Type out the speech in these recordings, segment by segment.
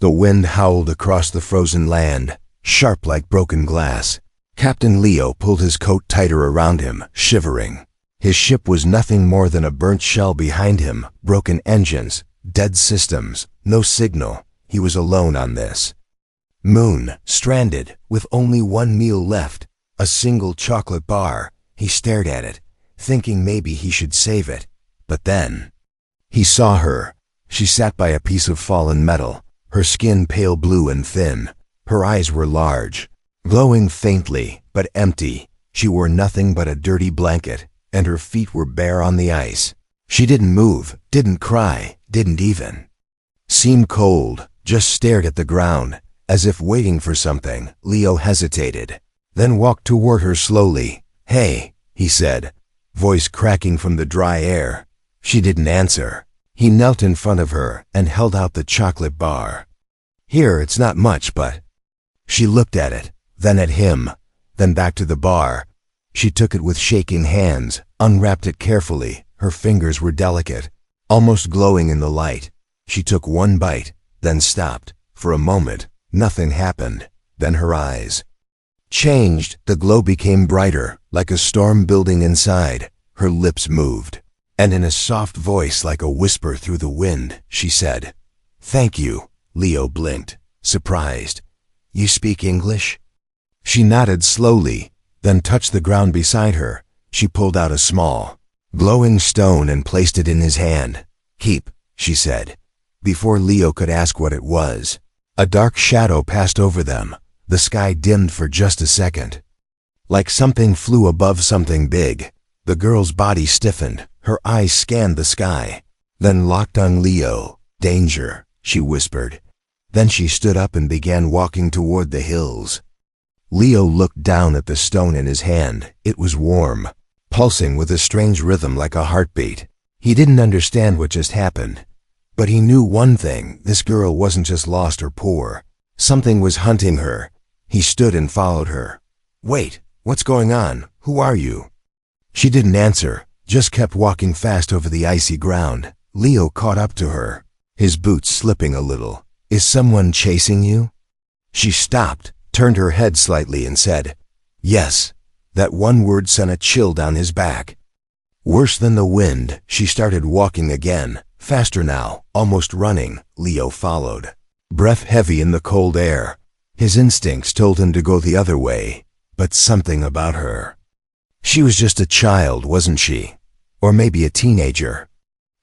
The wind howled across the frozen land, sharp like broken glass. Captain Leo pulled his coat tighter around him, shivering. His ship was nothing more than a burnt shell behind him, broken engines, dead systems, no signal. He was alone on this moon, stranded, with only one meal left, a single chocolate bar. He stared at it, thinking maybe he should save it. But then he saw her. She sat by a piece of fallen metal, her skin pale blue and thin. Her eyes were large, glowing faintly, but empty. She wore nothing but a dirty blanket, and her feet were bare on the ice. She didn't move, didn't cry, didn't even seem cold, just stared at the ground, as if waiting for something. Leo hesitated, then walked toward her slowly. "Hey," he said, voice cracking from the dry air. She didn't answer. He knelt in front of her and held out the chocolate bar. "Here, it's not much, but..." She looked at it, then at him, then back to the bar. She took it with shaking hands, unwrapped it carefully. Her fingers were delicate, almost glowing in the light. She took one bite, then stopped. For a moment, nothing happened. Then her eyes changed. The glow became brighter, like a storm building inside. Her lips moved, and in a soft voice like a whisper through the wind, she said, "Thank you." Leo blinked, surprised. "You speak English?" She nodded slowly, then touched the ground beside her. She pulled out a small, glowing stone and placed it in his hand. "Keep," she said. Before Leo could ask what it was, a dark shadow passed over them. The sky dimmed for just a second, like something flew above something big. The girl's body stiffened. Her eyes scanned the sky, then locked on Leo. "Danger," she whispered. Then she stood up and began walking toward the hills. Leo looked down at the stone in his hand. It was warm, pulsing with a strange rhythm like a heartbeat. He didn't understand what just happened, but he knew one thing: this girl wasn't just lost or poor. Something was hunting her. He stood and followed her. "Wait, what's going on? Who are you?" She didn't answer, just kept walking fast over the icy ground. Leo caught up to her, his boots slipping a little. "Is someone chasing you?" She stopped, turned her head slightly and said, "Yes." That one word sent a chill down his back. Worse than the wind, she started walking again, faster now, almost running. Leo followed, breath heavy in the cold air. His instincts told him to go the other way, but something about her. She was just a child, wasn't she? Or maybe a teenager.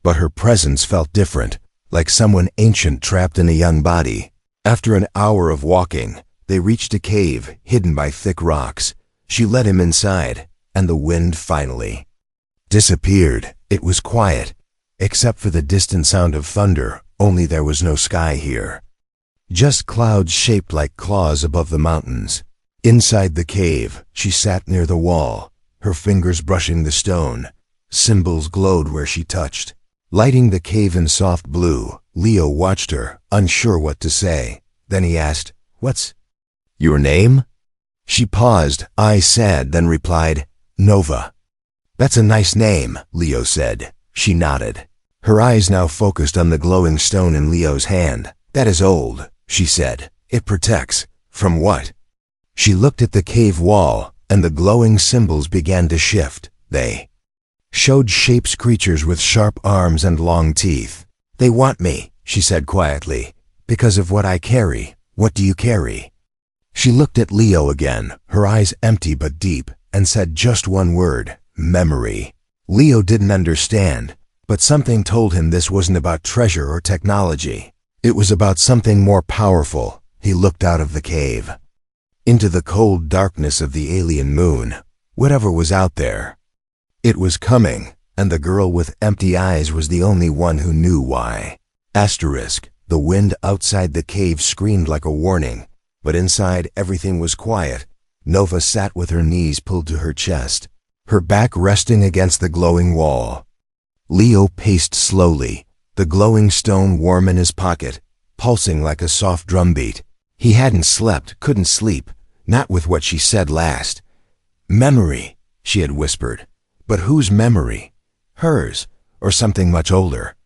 But her presence felt different, like someone ancient trapped in a young body. After an hour of walking, they reached a cave hidden by thick rocks. She led him inside, and the wind finally disappeared. It was quiet, except for the distant sound of thunder, only there was no sky here. Just clouds shaped like claws above the mountains. Inside the cave, she sat near the wall, her fingers brushing the stone. Symbols glowed where she touched, lighting the cave in soft blue. Leo watched her, unsure what to say. Then he asked, "What's your name?" She paused, eyes sad, then replied, "Nova." "That's a nice name," Leo said. She nodded, her eyes now focused on the glowing stone in Leo's hand. "That is old," she said. "It protects." "From what?" She looked at the cave wall, and the glowing symbols began to shift. They showed shapes, creatures with sharp arms and long teeth. "They want me," she said quietly, "because of what I carry." "What do you carry?" She looked at Leo again, her eyes empty but deep, and said just one word: "Memory." Leo didn't understand, but something told him this wasn't about treasure or technology. It was about something more powerful. He looked out of the cave, into the cold darkness of the alien moon. Whatever was out there, it was coming, and the girl with empty eyes was the only one who knew why. Asterisk. The wind outside the cave screamed like a warning, but inside everything was quiet. Nova sat with her knees pulled to her chest, her back resting against the glowing wall. Leo paced slowly, the glowing stone warm in his pocket, pulsing like a soft drumbeat. He hadn't slept, couldn't sleep, not with what she said last. "Memory," she had whispered. But whose memory? Hers, or something much older?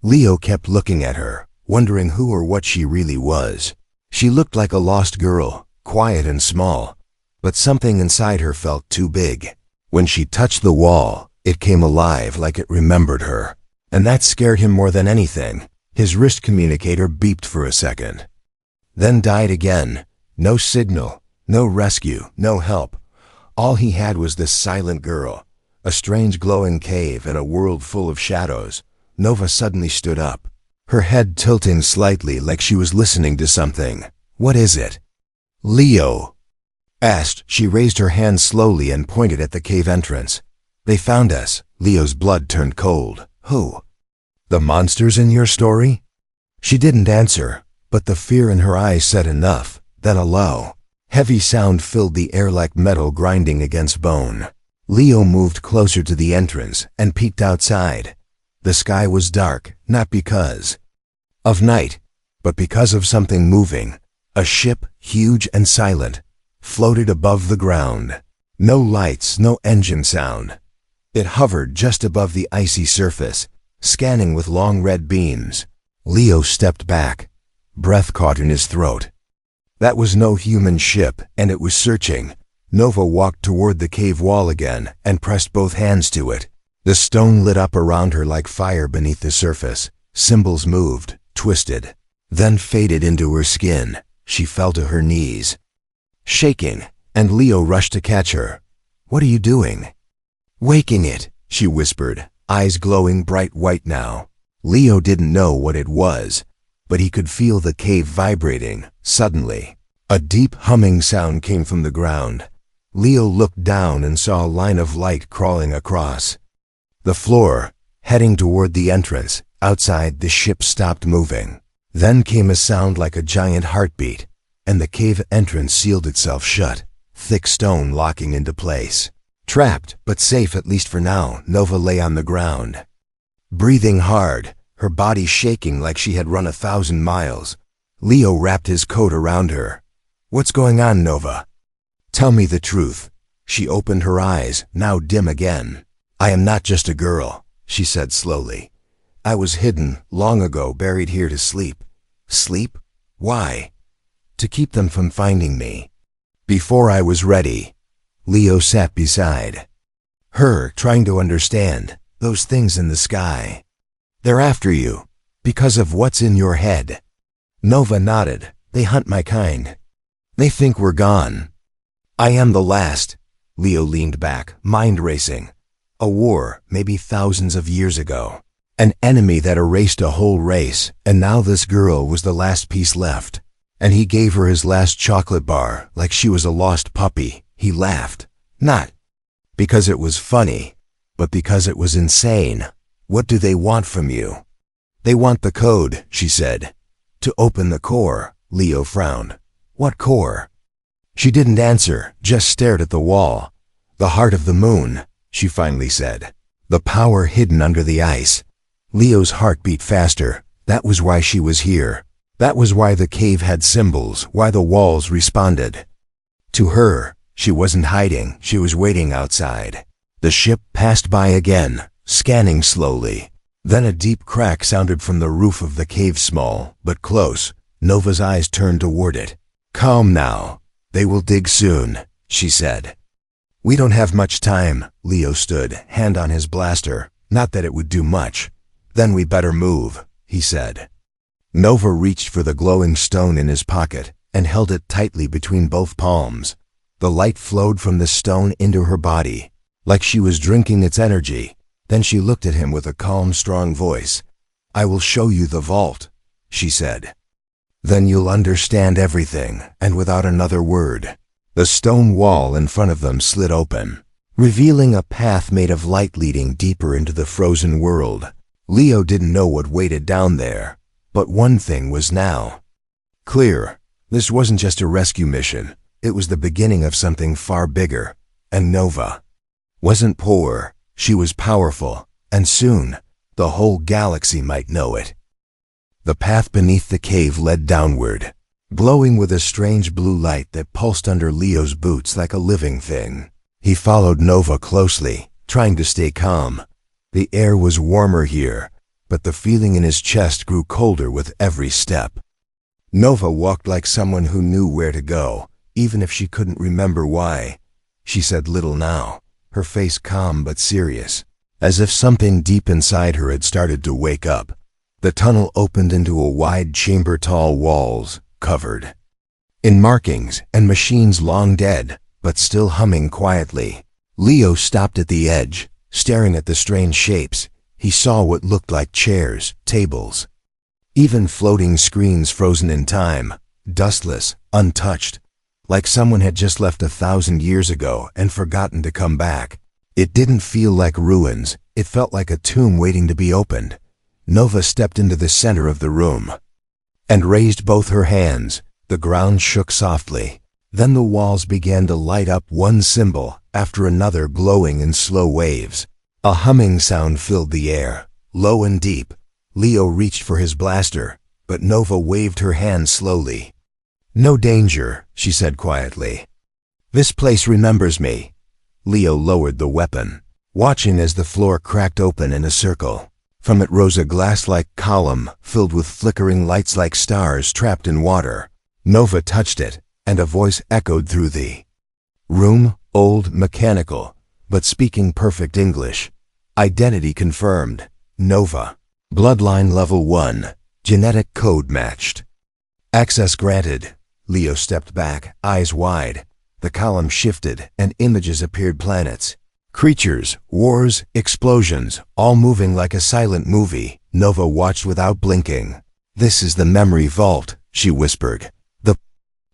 Leo kept looking at her, wondering who or what she really was. She looked like a lost girl, quiet and small, but something inside her felt too big. When she touched the wall, it came alive like it remembered her. And that scared him more than anything. His wrist communicator beeped for a second, then died again. No signal, no rescue, no help. All he had was this silent girl, a strange glowing cave and a world full of shadows. Nova suddenly stood up, her head tilting slightly like she was listening to something. "What is it?" Leo asked. She raised her hand slowly and pointed at the cave entrance. "They found us." Leo's blood turned cold. "Who? The monsters in your story?" She didn't answer, but the fear in her eyes said enough. Then a low, heavy sound filled the air like metal grinding against bone. Leo moved closer to the entrance and peeked outside. The sky was dark, not because of night, but because of something moving. A ship, huge and silent, floated above the ground. No lights, no engine sound. It hovered just above the icy surface, scanning with long red beams. Leo stepped back, breath caught in his throat. That was no human ship, and it was searching. Nova walked toward the cave wall again and pressed both hands to it. The stone lit up around her like fire beneath the surface. Symbols moved, twisted, then faded into her skin. She fell to her knees, shaking, and Leo rushed to catch her. "What are you doing?" "Waking it," she whispered, eyes glowing bright white now. Leo didn't know what it was, but he could feel the cave vibrating. Suddenly, a deep humming sound came from the ground. Leo looked down and saw a line of light crawling across the floor, heading toward the entrance. Outside, the ship stopped moving. Then came a sound like a giant heartbeat, and the cave entrance sealed itself shut, thick stone locking into place. Trapped, but safe at least for now, Nova lay on the ground, breathing hard, her body shaking like she had run 1,000 miles. Leo wrapped his coat around her. "What's going on, Nova? Tell me the truth." She opened her eyes, now dim again. "I am not just a girl," she said slowly. "I was hidden, long ago, buried here to sleep." "Sleep? Why?" "To keep them from finding me. Before I was ready." Leo sat beside her, trying to understand. "Those things in the sky. They're after you, because of what's in your head." Nova nodded. "They hunt my kind. They think we're gone." "I am the last." Leo leaned back, mind racing. A war, maybe thousands of years ago. An enemy that erased a whole race, and now this girl was the last piece left. And he gave her his last chocolate bar, like she was a lost puppy. He laughed. Not because it was funny, but because it was insane. "What do they want from you?" "They want the code," she said. "To open the core." Leo frowned. "What core?" She didn't answer, just stared at the wall. "The heart of the moon," she finally said. "The power hidden under the ice." Leo's heart beat faster. That was why she was here. That was why the cave had symbols, why the walls responded to her. She wasn't hiding, she was waiting outside. The ship passed by again, scanning slowly. Then a deep crack sounded from the roof of the cave, small, but close. Nova's eyes turned toward it. "Calm now. They will dig soon," she said. "We don't have much time." Leo stood, hand on his blaster. "Not that it would do much." "Then we better move," he said. Nova reached for the glowing stone in his pocket and held it tightly between both palms. The light flowed from the stone into her body, like she was drinking its energy. Then she looked at him with a calm, strong voice. "I will show you the vault," she said. "Then you'll understand everything." And without another word, the stone wall in front of them slid open, revealing a path made of light leading deeper into the frozen world. Leo didn't know what waited down there, but one thing was now clear. This wasn't just a rescue mission. It was the beginning of something far bigger. And Nova wasn't poor. She was powerful, and soon the whole galaxy might know it. The path beneath the cave led downward, glowing with a strange blue light that pulsed under Leo's boots like a living thing. He followed Nova closely, trying to stay calm. The air was warmer here, but the feeling in his chest grew colder with every step. Nova walked like someone who knew where to go, even if she couldn't remember why. She said little now, her face calm but serious, as if something deep inside her had started to wake up. The tunnel opened into a wide chamber, tall walls, covered in markings and machines long dead, but still humming quietly. Leo stopped at the edge, staring at the strange shapes. He saw what looked like chairs, tables, even floating screens frozen in time, dustless, untouched, like someone had just left 1,000 years ago and forgotten to come back. It didn't feel like ruins, it felt like a tomb waiting to be opened. Nova stepped into the center of the room and raised both her hands. The ground shook softly. Then the walls began to light up, one symbol after another glowing in slow waves. A humming sound filled the air, low and deep. Leo reached for his blaster, but Nova waved her hand slowly. "No danger," she said quietly. "This place remembers me." Leo lowered the weapon, watching as the floor cracked open in a circle. From it rose a glass-like column filled with flickering lights like stars trapped in water. Nova touched it, and a voice echoed through the room, old, mechanical, but speaking perfect English. Identity confirmed. Nova. Bloodline level 1. Genetic code matched. Access granted. Leo stepped back, eyes wide. The column shifted, and images appeared, planets, creatures, wars, explosions, all moving like a silent movie. Nova watched without blinking. "This is the memory vault," she whispered. "The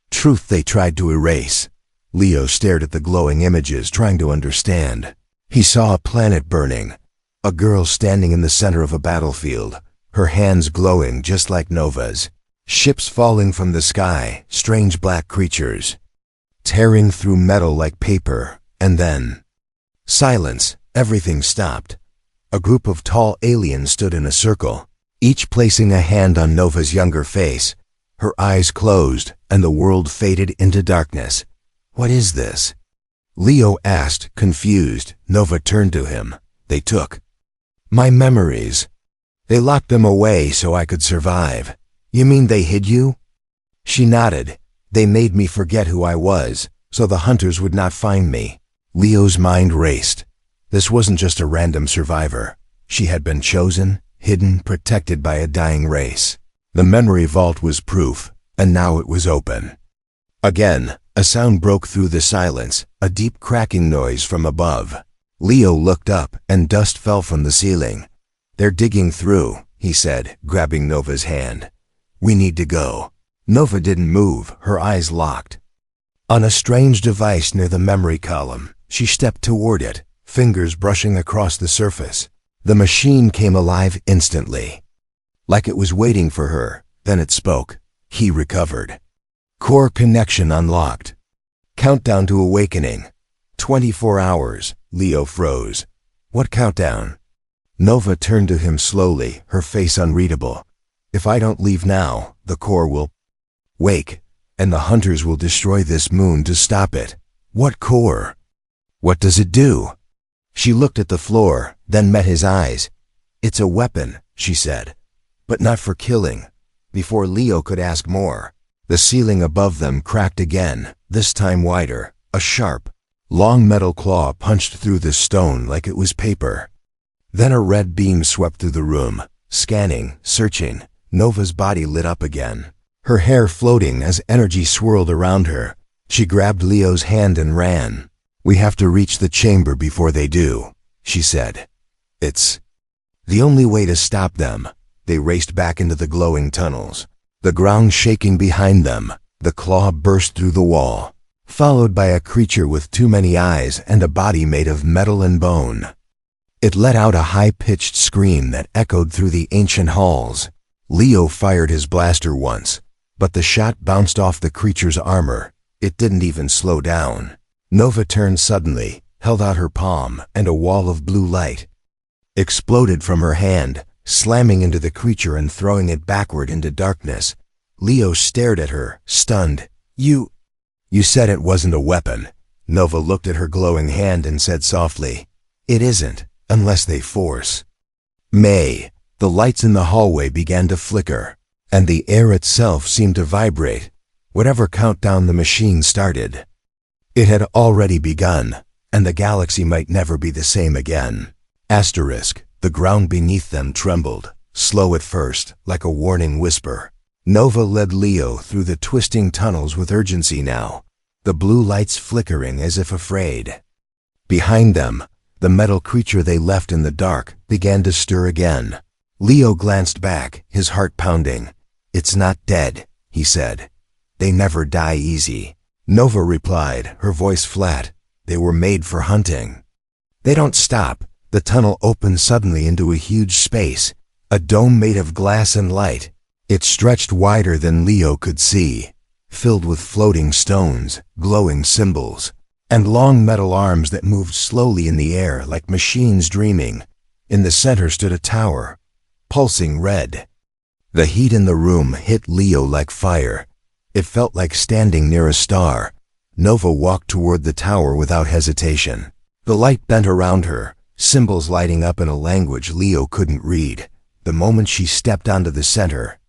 truth they tried to erase." Leo stared at the glowing images, trying to understand. He saw a planet burning, a girl standing in the center of a battlefield, her hands glowing just like Nova's, ships falling from the sky, strange black creatures tearing through metal like paper, and then silence. Everything stopped. A group of tall aliens stood in a circle, each placing a hand on Nova's younger face. Her eyes closed, and the world faded into darkness. "What is this?" Leo asked, confused. Nova turned to him. "They took my memories. They locked them away so I could survive." "You mean they hid you?" She nodded. "They made me forget who I was, so the hunters would not find me." Leo's mind raced. This wasn't just a random survivor. She had been chosen, hidden, protected by a dying race. The memory vault was proof, and now it was open. Again, a sound broke through the silence, a deep cracking noise from above. Leo looked up, and dust fell from the ceiling. "They're digging through," he said, grabbing Nova's hand. "We need to go." Nova didn't move, her eyes locked on a strange device near the memory column. She stepped toward it, fingers brushing across the surface. The machine came alive instantly, like it was waiting for her. Then it spoke. He recovered. Core connection unlocked. Countdown to awakening. 24 hours. Leo froze. "What countdown?" Nova turned to him slowly, her face unreadable. "If I don't leave now, the core will wake, and the hunters will destroy this moon to stop it." "What core? What does it do?" She looked at the floor, then met his eyes. "It's a weapon," she said, "but not for killing." Before Leo could ask more, the ceiling above them cracked again, this time wider. A sharp, long metal claw punched through the stone like it was paper. Then a red beam swept through the room, scanning, searching. Nova's body lit up again, her hair floating as energy swirled around her. She grabbed Leo's hand and ran. "We have to reach the chamber before they do," she said. "It's the only way to stop them." They raced back into the glowing tunnels, the ground shaking behind them. The claw burst through the wall, followed by a creature with too many eyes and a body made of metal and bone. It let out a high-pitched scream that echoed through the ancient halls. Leo fired his blaster once, but the shot bounced off the creature's armor. It didn't even slow down. Nova turned suddenly, held out her palm, and a wall of blue light exploded from her hand, slamming into the creature and throwing it backward into darkness. Leo stared at her, stunned. You said it wasn't a weapon." Nova looked at her glowing hand and said softly, "It isn't, unless they force." "May." The The lights in the hallway began to flicker, and the air itself seemed to vibrate, whatever countdown the machine started. It had already begun, and the galaxy might never be the same again. The ground beneath them trembled, slow at first, like a warning whisper. Nova led Leo through the twisting tunnels with urgency now, the blue lights flickering as if afraid. Behind them, the metal creature they left in the dark began to stir again. Leo glanced back, his heart pounding. "It's not dead," he said. "They never die easy." Nova replied, her voice flat. "They were made for hunting." "They don't stop." The tunnel opened suddenly into a huge space, a dome made of glass and light. It stretched wider than Leo could see, filled with floating stones, glowing symbols, and long metal arms that moved slowly in the air like machines dreaming. In the center stood a tower, pulsing red. The heat in the room hit Leo like fire. It felt like standing near a star. Nova walked toward the tower without hesitation. The light bent around her, symbols lighting up in a language Leo couldn't read. The moment she stepped onto the center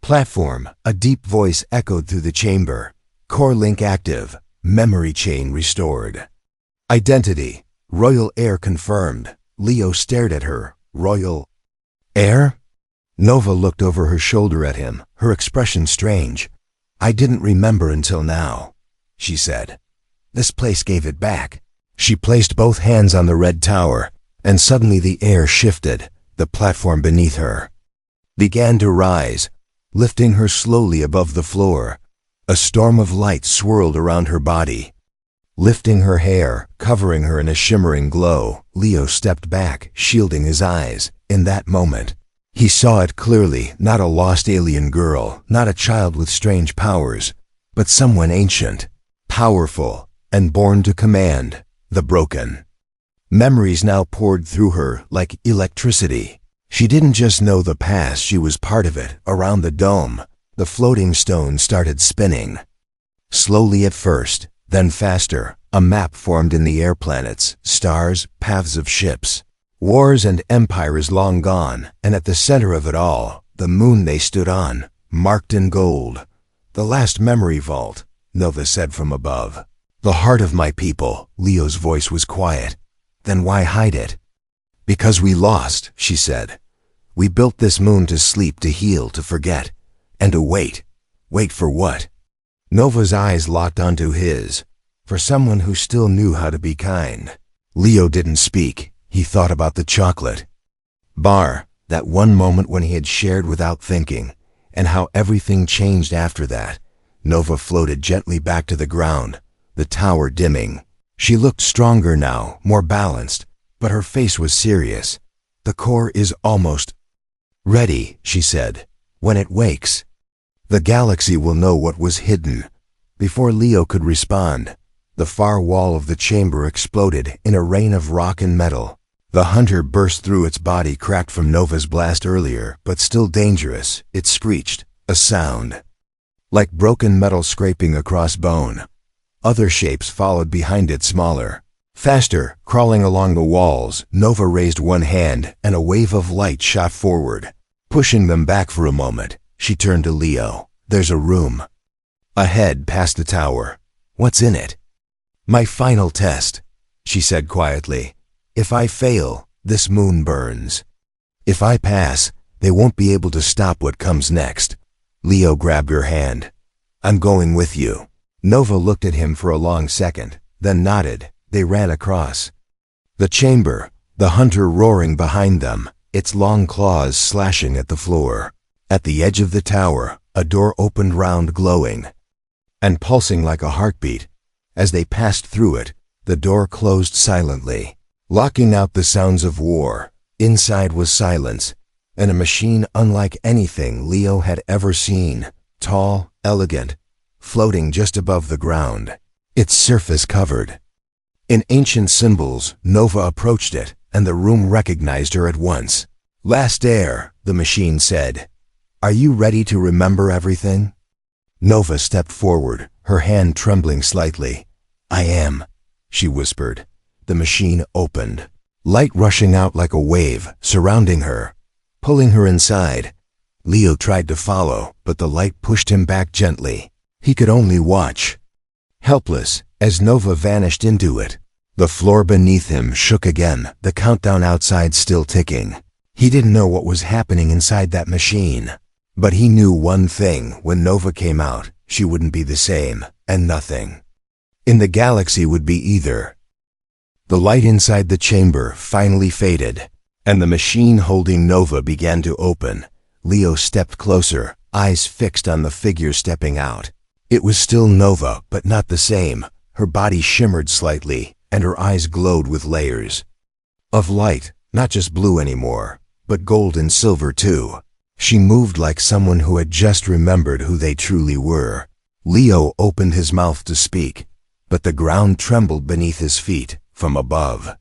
platform, a deep voice echoed through the chamber. "Core link active. Memory chain restored. Identity. Royal heir confirmed." Leo stared at her. "Royal heir?" Nova looked over her shoulder at him, her expression strange. "I didn't remember until now," she said. "This place gave it back." She placed both hands on the red tower, and suddenly the air shifted. The platform beneath her began to rise, lifting her slowly above the floor. A storm of light swirled around her body, lifting her hair, covering her in a shimmering glow. Leo stepped back, shielding his eyes. In that moment, he saw it clearly, not a lost alien girl, not a child with strange powers, but someone ancient, powerful, and born to command the broken. Memories now poured through her like electricity. She didn't just know the past, she was part of it. Around the dome, the floating stones started spinning. Slowly at first, then faster. A map formed in the air, planets, stars, paths of ships. Wars and empires long gone, and at the center of it all, the moon they stood on, marked in gold. "The last memory vault," Nova said from above. "The heart of my people." Leo's voice was quiet. "Then why hide it?" "Because we lost," she said. "We built this moon to sleep, to heal, to forget, and to wait." "Wait for what?" Nova's eyes locked onto his. "For someone who still knew how to be kind." Leo didn't speak. He thought about the chocolate bar, that one moment when he had shared without thinking, and how everything changed after that. Nova floated gently back to the ground, the tower dimming. She looked stronger now, more balanced, but her face was serious. "The core is almost ready," she said. "When it wakes, the galaxy will know what was hidden." Before Leo could respond, the far wall of the chamber exploded in a rain of rock and metal. The hunter burst through, its body cracked from Nova's blast earlier, but still dangerous. It screeched, a sound like broken metal scraping across bone. Other shapes followed behind it, smaller, faster, crawling along the walls. Nova raised one hand, and a wave of light shot forward, pushing them back for a moment. She turned to Leo. "There's a room ahead, past the tower." "What's in it?" "My final test," she said quietly. "If I fail, this moon burns. If I pass, they won't be able to stop what comes next." Leo grabbed her hand. "I'm going with you." Nova looked at him for a long second, then nodded. They ran across the chamber, the hunter roaring behind them, its long claws slashing at the floor. At the edge of the tower, a door opened, round, glowing, and pulsing like a heartbeat. As they passed through it, the door closed silently, locking out the sounds of war. Inside was silence, and a machine unlike anything Leo had ever seen. Tall, elegant, floating just above the ground, its surface covered in ancient symbols. Nova approached it, and the room recognized her at once. "Last heir," the machine said. "Are you ready to remember everything?" Nova stepped forward, her hand trembling slightly. "I am," she whispered. The machine opened, light rushing out like a wave, surrounding her. pulling her inside. Leo tried to follow, but the light pushed him back gently. He could only watch, helpless, as Nova vanished into it. The floor beneath him shook again, the countdown outside still ticking. He didn't know what was happening inside that machine. But he knew one thing: when Nova came out, she wouldn't be the same, and nothing in the galaxy would be either. The light inside the chamber finally faded, and the machine holding Nova began to open. Leo stepped closer, eyes fixed on the figure stepping out. It was still Nova, but not the same. Her body shimmered slightly, and her eyes glowed with layers of light, not just blue anymore, but gold and silver too. She moved like someone who had just remembered who they truly were. Leo opened his mouth to speak, but the ground trembled beneath his feet from above.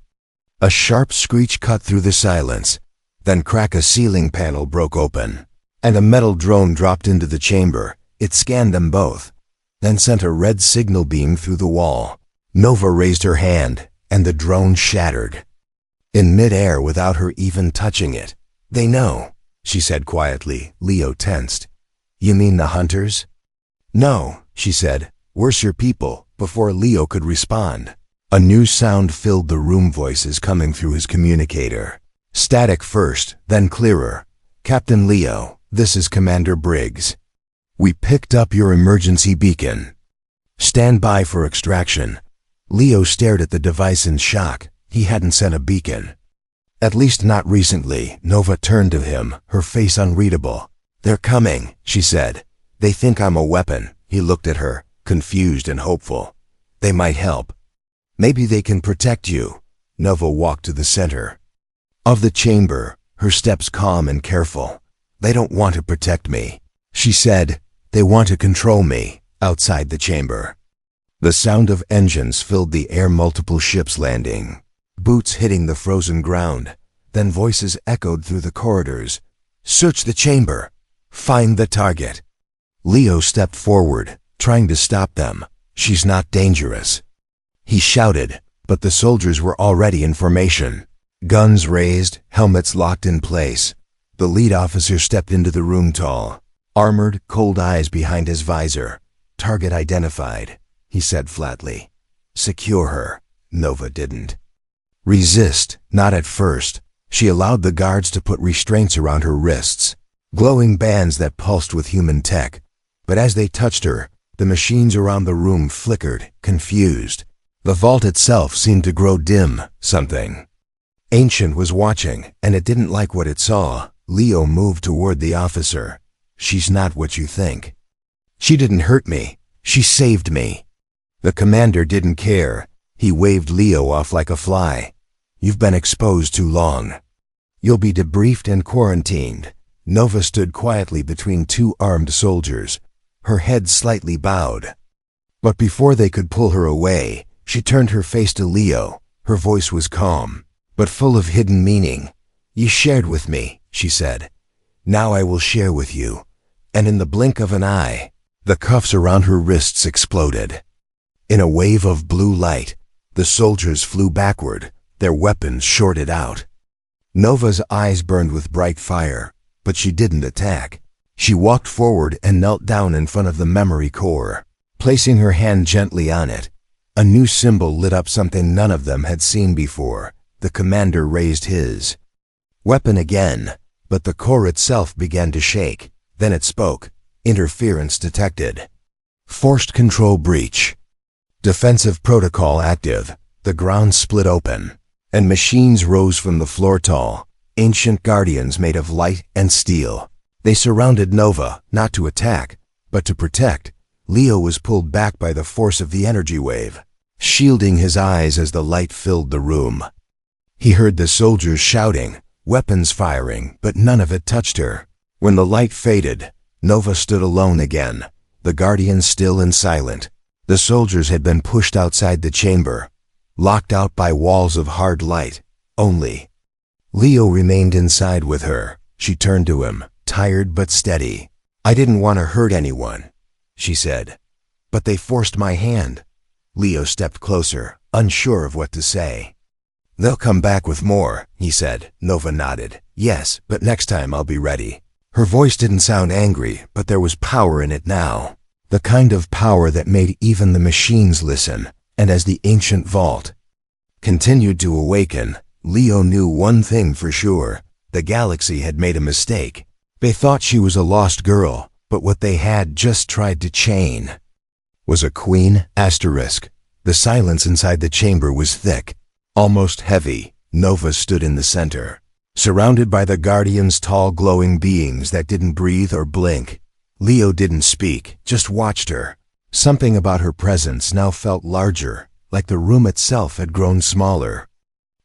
A sharp screech cut through the silence, then a ceiling panel broke open, and a metal drone dropped into the chamber. It scanned them both, then sent a red signal beam through the wall. Nova raised her hand, and the drone shattered in midair without her even touching it. "They know," she said quietly. Leo tensed. "You mean the hunters?" "No," she said. "Worse, your people," before Leo could respond. A new sound filled the room, voices coming through his communicator. Static first, then clearer. "Captain Leo, this is Commander Briggs. We picked up your emergency beacon. Stand by for extraction." Leo stared at the device in shock. He hadn't sent a beacon. At least not recently. Nova turned to him, her face unreadable. "They're coming," she said. "They think I'm a weapon." He looked at her, confused and hopeful. "They might help. Maybe they can protect you." Nova walked to the center of the chamber, her steps calm and careful. "They don't want to protect me," she said. "They want to control me." Outside the chamber, the sound of engines filled the air, multiple ships landing, boots hitting the frozen ground. Then voices echoed through the corridors. "Search the chamber. Find the target." Leo stepped forward, trying to stop them. "She's not dangerous," he shouted, but the soldiers were already in formation. Guns raised, helmets locked in place. The lead officer stepped into the room, tall, armored, cold eyes behind his visor. "Target identified," he said flatly. "Secure her." Nova didn't resist, not at first. She allowed the guards to put restraints around her wrists, glowing bands that pulsed with human tech. But as they touched her, the machines around the room flickered, confused. The vault itself seemed to grow dim. Something ancient was watching, and it didn't like what it saw. Leo moved toward the officer. "She's not what you think. She didn't hurt me. She saved me." The commander didn't care. He waved Leo off like a fly. "You've been exposed too long. You'll be debriefed and quarantined." Nova stood quietly between two armed soldiers, her head slightly bowed. But before they could pull her away, she turned her face to Leo. Her voice was calm, but full of hidden meaning. "You shared with me," she said. "Now I will share with you." And in the blink of an eye, the cuffs around her wrists exploded. In a wave of blue light, the soldiers flew backward, their weapons shorted out. Nova's eyes burned with bright fire, but she didn't attack. She walked forward and knelt down in front of the memory core, placing her hand gently on it. A new symbol lit up, something none of them had seen before. The commander raised his weapon again, but the core itself began to shake. Then it spoke. "Interference detected. Forced control breach. Defensive protocol active." The ground split open, and machines rose from the floor, tall, ancient guardians made of light and steel. They surrounded Nova, not to attack, but to protect. Leo was pulled back by the force of the energy wave, shielding his eyes as the light filled the room. He heard the soldiers shouting, weapons firing, but none of it touched her. When the light faded, Nova stood alone again, the guardians still and silent. The soldiers had been pushed outside the chamber, locked out by walls of hard light. Only Leo remained inside with her. She turned to him, tired but steady. "I didn't want to hurt anyone," she said, "but they forced my hand." Leo stepped closer, unsure of what to say. They'll come back with more, he said. Nova nodded. Yes, but next time I'll be ready. Her voice didn't sound angry, but there was power in it now. The kind of power that made even the machines listen. And as the ancient vault continued to awaken, Leo knew one thing for sure. The galaxy had made a mistake. They thought she was a lost girl, but what they had just tried to chain was a queen. The silence inside the chamber was thick, almost heavy. Nova stood in the center, surrounded by the Guardians, tall glowing beings that didn't breathe or blink. Leo didn't speak, just watched her. Something about her presence now felt larger, like the room itself had grown smaller.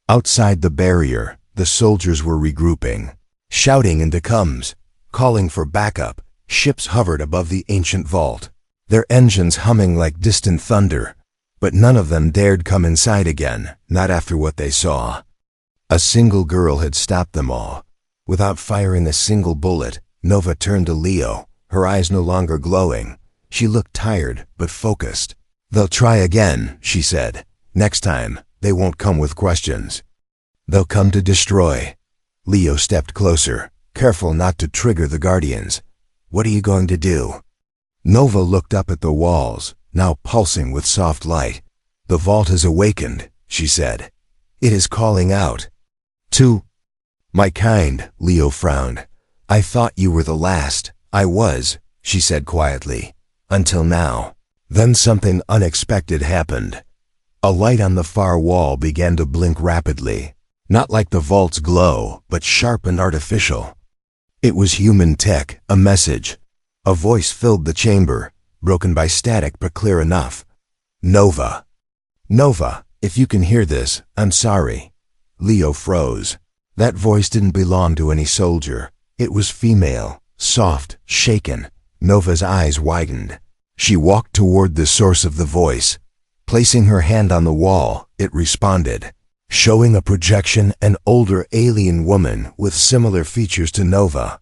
Outside the barrier, the soldiers were regrouping, shouting into coms, calling for backup. Ships hovered above the ancient vault, their engines humming like distant thunder. But none of them dared come inside again, not after what they saw. A single girl had stopped them all. Without firing a single bullet, Nova turned to Leo, her eyes no longer glowing. She looked tired, but focused. They'll try again, she said. Next time, they won't come with questions. They'll come to destroy. Leo stepped closer, careful not to trigger the Guardians. What are you going to do? Nova looked up at the walls, now pulsing with soft light. The vault has awakened, she said. It is calling out. To my kind, Leo frowned. I thought you were the last. I was, she said quietly. Until now. Then something unexpected happened. A light on the far wall began to blink rapidly. Not like the vault's glow, but sharp and artificial. It was human tech, a message. A voice filled the chamber, broken by static but clear enough. Nova. Nova, if you can hear this, I'm sorry. Leo froze. That voice didn't belong to any soldier. It was female, soft, shaken. Nova's eyes widened. She walked toward the source of the voice. Placing her hand on the wall, it responded, showing a projection, an older alien woman with similar features to Nova.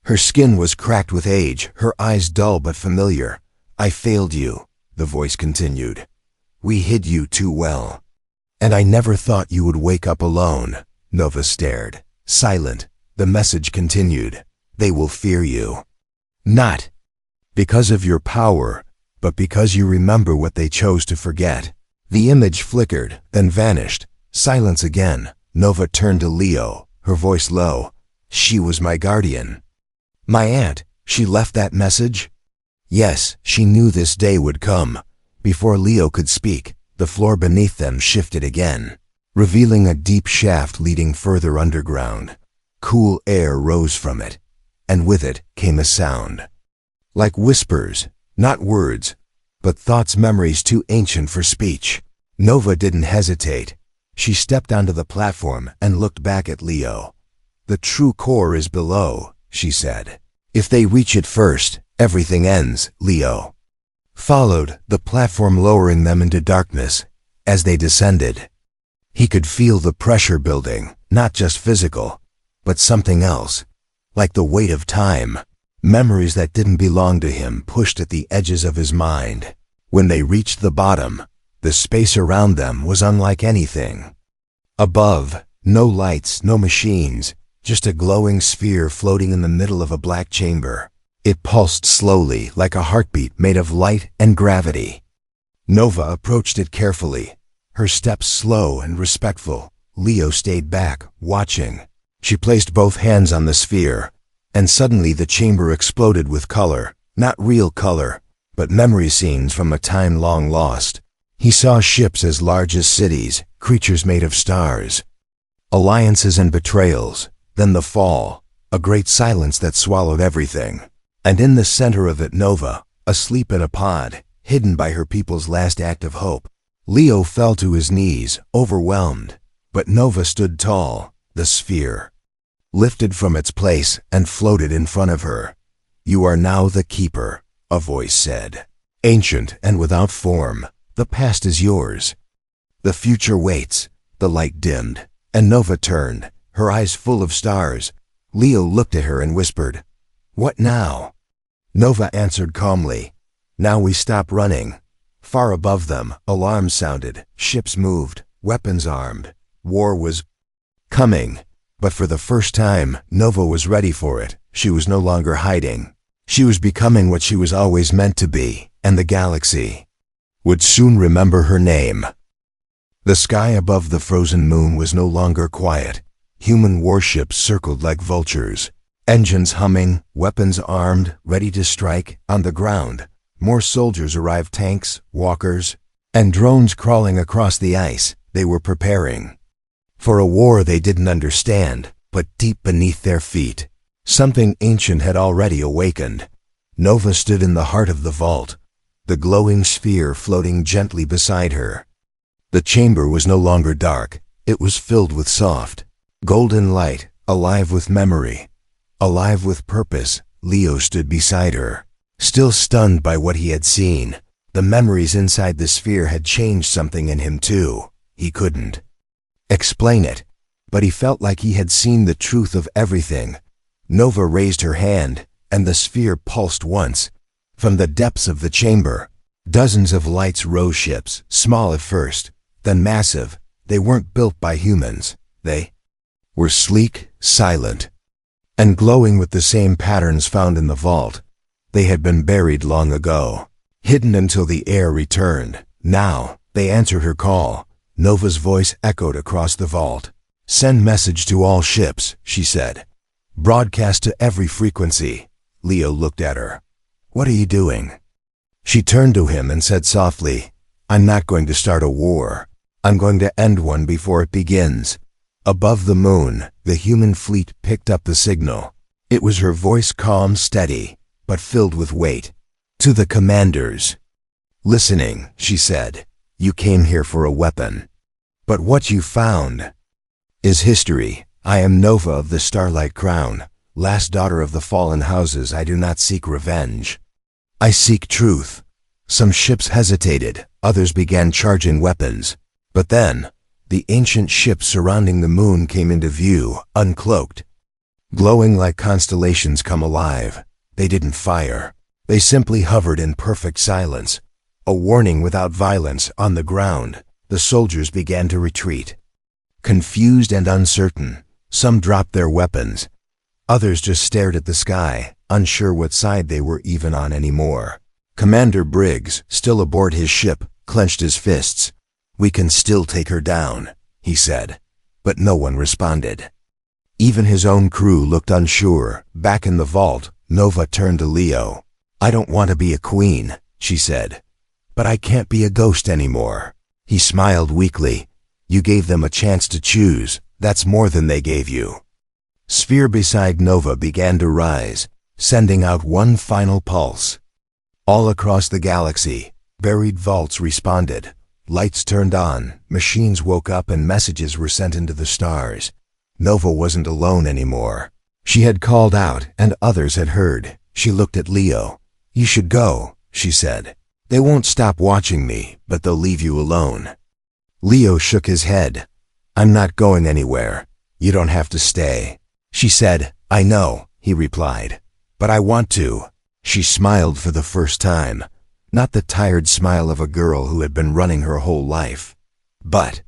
Her skin was cracked with age, her eyes dull but familiar. I failed you, the voice continued. We hid you too well. And I never thought you would wake up alone. Nova stared, silent. The message continued. They will fear you. Not because of your power, but because you remember what they chose to forget. The image flickered, then vanished. Silence again. Nova turned to Leo, her voice low. She was my guardian. My aunt, she left that message? Yes, she knew this day would come. Before Leo could speak, the floor beneath them shifted again, revealing a deep shaft leading further underground. Cool air rose from it, and with it came a sound. Like whispers, not words, but thoughts, memories too ancient for speech. Nova didn't hesitate. She stepped onto the platform and looked back at Leo. The true core is below, she said. If they reach it first, everything ends, Leo. Followed, the platform lowering them into darkness. As they descended, he could feel the pressure building, not just physical, but something else, like the weight of time. Memories that didn't belong to him pushed at the edges of his mind. When they reached the bottom, the space around them was unlike anything. Above, no lights, no machines, just a glowing sphere floating in the middle of a black chamber. It pulsed slowly, like a heartbeat made of light and gravity. Nova approached it carefully, her steps slow and respectful. Leo stayed back, watching. She placed both hands on the sphere, and suddenly the chamber exploded with color. Not real color, but memory scenes from a time long lost. He saw ships as large as cities, creatures made of stars, alliances and betrayals, then the fall, a great silence that swallowed everything. And in the center of it, Nova, asleep in a pod, hidden by her people's last act of hope. Leo fell to his knees, overwhelmed, but Nova stood tall, the sphere lifted from its place and floated in front of her. You are now the keeper, a voice said. Ancient and without form, the past is yours. The future waits. The light dimmed, and Nova turned, her eyes full of stars. Leo looked at her and whispered, What now? Nova answered calmly, Now we stop running. Far above them, alarms sounded, ships moved, weapons armed. War was coming. But for the first time, Nova was ready for it. She was no longer hiding. She was becoming what she was always meant to be, and the galaxy would soon remember her name. The sky above the frozen moon was no longer quiet. Human warships circled like vultures. Engines humming, weapons armed, ready to strike. On the ground, more soldiers arrived, tanks, walkers, and drones crawling across the ice. They were preparing for a war they didn't understand, but deep beneath their feet, something ancient had already awakened. Nova stood in the heart of the vault, the glowing sphere floating gently beside her. The chamber was no longer dark. It was filled with soft, golden light, alive with memory, alive with purpose. Leo stood beside her, still stunned by what he had seen. The memories inside the sphere had changed something in him too. He couldn't explain it, but he felt like he had seen the truth of everything. Nova raised her hand, and the sphere pulsed once. From the depths of the chamber, dozens of lights rose, ships, small at first, then massive. They weren't built by humans. They were sleek, silent, and glowing with the same patterns found in the vault. They had been buried long ago, hidden until the heir returned. Now, they answered her call. Nova's voice echoed across the vault. "Send message to all ships," she said. "Broadcast to every frequency." Leo looked at her. "What are you doing?" She turned to him and said softly, "I'm not going to start a war. I'm going to end one before it begins." Above the moon, the human fleet picked up the signal. It was her voice, calm, steady, but filled with weight. "To the commanders listening," she said, "you came here for a weapon. But what you found is history. I am Nova of the Starlight Crown, last daughter of the fallen houses. I do not seek revenge. I seek truth." Some ships hesitated, others began charging weapons. But then, the ancient ships surrounding the moon came into view, uncloaked, glowing like constellations come alive. They didn't fire. They simply hovered in perfect silence, a warning without violence. On the ground, the soldiers began to retreat, confused and uncertain. Some dropped their weapons. Others just stared at the sky, unsure what side they were even on anymore. Commander Briggs, still aboard his ship, clenched his fists. "We can still take her down," he said. But no one responded. Even his own crew looked unsure. Back in the vault, Nova turned to Leo. "I don't want to be a queen," she said. "But I can't be a ghost anymore." He smiled weakly. "You gave them a chance to choose. That's more than they gave you." Sphere beside Nova began to rise, sending out one final pulse. All across the galaxy, buried vaults responded. Lights turned on, machines woke up, and messages were sent into the stars. Nova wasn't alone anymore. She had called out, and others had heard. She looked at Leo. "You should go," she said. "They won't stop watching me, but they'll leave you alone." Leo shook his head. "I'm not going anywhere. You don't have to stay." She said, "I know," he replied, "but I want to." She smiled for the first time. Not the tired smile of a girl who had been running her whole life, but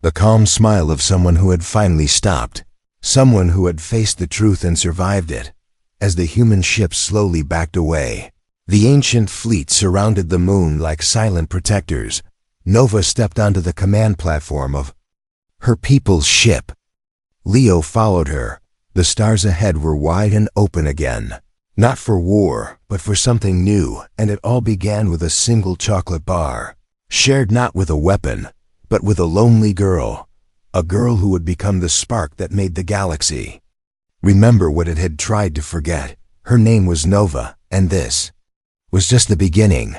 the calm smile of someone who had finally stopped, someone who had faced the truth and survived it. As the human ships slowly backed away, the ancient fleet surrounded the moon like silent protectors. Nova stepped onto the command platform of her people's ship. Leo followed her. The stars ahead were wide and open again. Not for war, but for something new, and it all began with a single chocolate bar, shared not with a weapon, but with a lonely girl, a girl who would become the spark that made the galaxy remember what it had tried to forget. Her name was Nova, and this was just the beginning.